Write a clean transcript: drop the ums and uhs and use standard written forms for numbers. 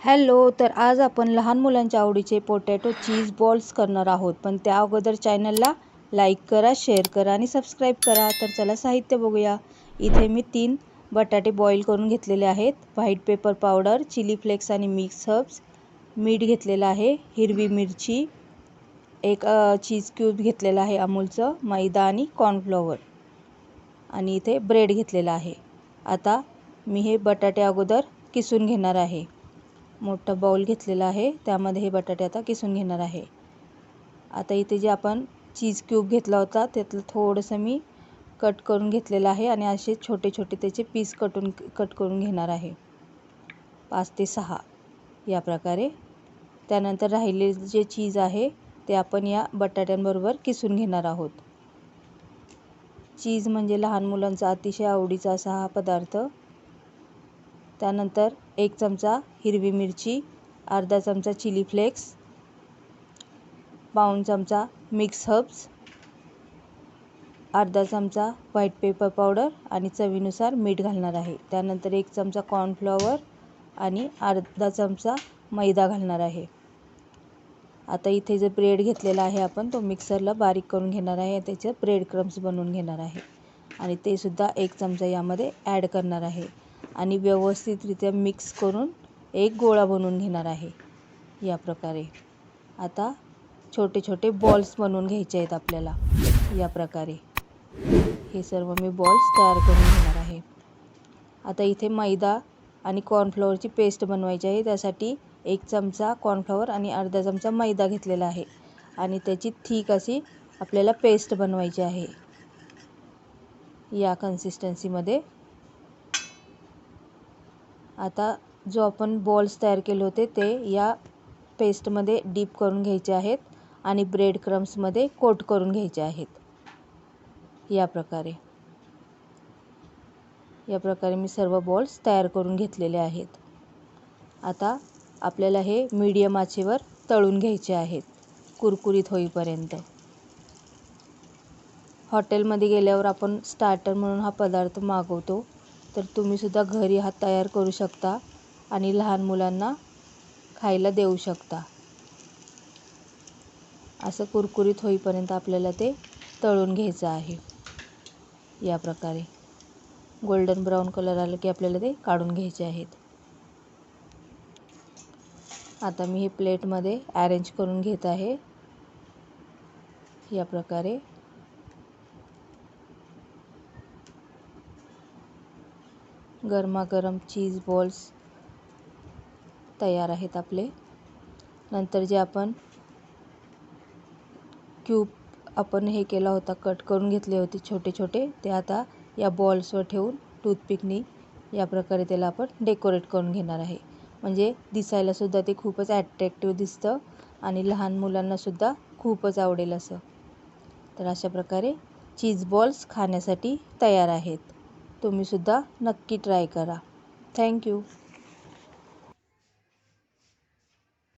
Hello, तर आज आपण लहान मुलांच्या आवडीचे पोटॅटो चीज बॉल्स करणार आहोत. पण त्या अगोदर चॅनलला लाईक करा, शेअर करा आणि सबस्क्राईब करा. तर चला साहित्य बघूया. इथे मी 3 बटाटे बॉईल करून घेतलेले आहेत. White pepper powder, chili flakes आणि मिक्स हर्ब्स, मीठ घेतलेलं आहे, हिरवी मिरची, एक चीज क्यूब घेतलेला आहे अमूलचं, मैदा आणि कॉर्नफ्लॉवर आणि इथे ब्रेड घेतलेला आहे. आता मी हे बटाटे अगोदर किसून घेणार आहे. मोठा बाउल घेतलेला आहे, त्यामध्ये हे बटाटे आता किसून घेणार आहे. आता इथे जे आपण चीज क्यूब घेतला होता त्यातलं थोडंसं मी कट करून घेतलेलं आहे आणि असे छोटे छोटे त्याचे पीस कट करून घेणार आहे, 5 ते 6 या प्रकारे. त्यानंतर राहिलेले जे चीज आहे ते आपण या बटाट्यांबरोबर किसून घेणार आहोत. चीज म्हणजे लहान मुलांचा अतिशय आवडीचा असा हा पदार्थ. त्यानंतर 1 चमचा हिरवी मिरची, अर्धा चमचा चिली फ्लेक्स, पाऊण चमचा मिक्स हर्ब्स, अर्धा चमचा व्हाईट पेपर पावडर आणि चवीनुसार मीठ घालणार आहे. त्यानंतर 1 चमचा कॉर्नफ्लॉवर आणि अर्धा चमचा मैदा घालणार आहे. आता इथे जे ब्रेड घेतलेला आहे आपण तो मिक्सरला बारीक करून घेणार आहे. त्याचे ब्रेड क्रम्स बनवून घेणार आहे आणि ते सुद्धा 1 चमचा यामध्ये ॲड करणार आहे आणि व्यवस्थितरित्या मिक्स करून एक गोळा बनवून घेणार आहे या प्रकारे. आता छोटे छोटे बॉल्स बनवून घ्यायचे आहेत आपल्याला या प्रकारे. हे सर्व मी बॉल्स तयार करून घेणार आहे. आता इथे मैदा आणि कॉर्नफ्लॉवरची पेस्ट बनवायची आहे. त्यासाठी 1 चमचा कॉर्नफ्लॉवर आणि अर्धा चमचा मैदा घेतलेला आहे आणि त्याची थिक अशी आपल्याला पेस्ट बनवायची आहे या कन्सिस्टन्सीमध्ये. आता जो आपण बॉल्स तयार केले होते ते या पेस्टमध्ये डीप करून घ्यायचे आहेत आणि ब्रेड क्रम्समध्ये कोट करून घ्यायचे आहेत या प्रकारे. या प्रकारे मी सर्व बॉल्स तयार करून घेतलेले आहेत. आता आपल्याला हे मीडियम आचेवर तळून घ्यायचे आहेत कुरकुरीत होईपर्यंत. हॉटेलमध्ये गेल्यावर आपण स्टार्टर म्हणून हा पदार्थ मागवतो, तर तुम्हीसुद्धा घरी हा तयार करू शकता आणि लहान मुलांना खायला देऊ शकता. असं कुरकुरीत होईपर्यंत आपल्याला ते तळून घ्यायचं आहे या प्रकारे. गोल्डन ब्राऊन कलर आलं की आपल्याला ते काढून घ्यायचे आहेत. आता मी हे प्लेटमध्ये अरेंज करून घेत आहे या प्रकारे. गरमागरम चीज बॉल्स तयार आहेत आपले. नंतर जे आपण क्यूब आपण हे केला होता, कट करून घेतले होते छोटे छोटे, ते आता या बॉल्सवर ठेवून टूथपिकनी या प्रकारे त्याला आपण डेकोरेट करून घेणार आहे. म्हणजे दिसायलासुद्धा ते खूपच ॲट्रॅक्टिव्ह दिसतं आणि लहान मुलांनासुद्धा खूपच आवडेल असं. तर अशा प्रकारे चीज बॉल्स खाण्यासाठी तयार आहेत. तुम्हीसुद्धा नक्की ट्राय करा. थँक्यू.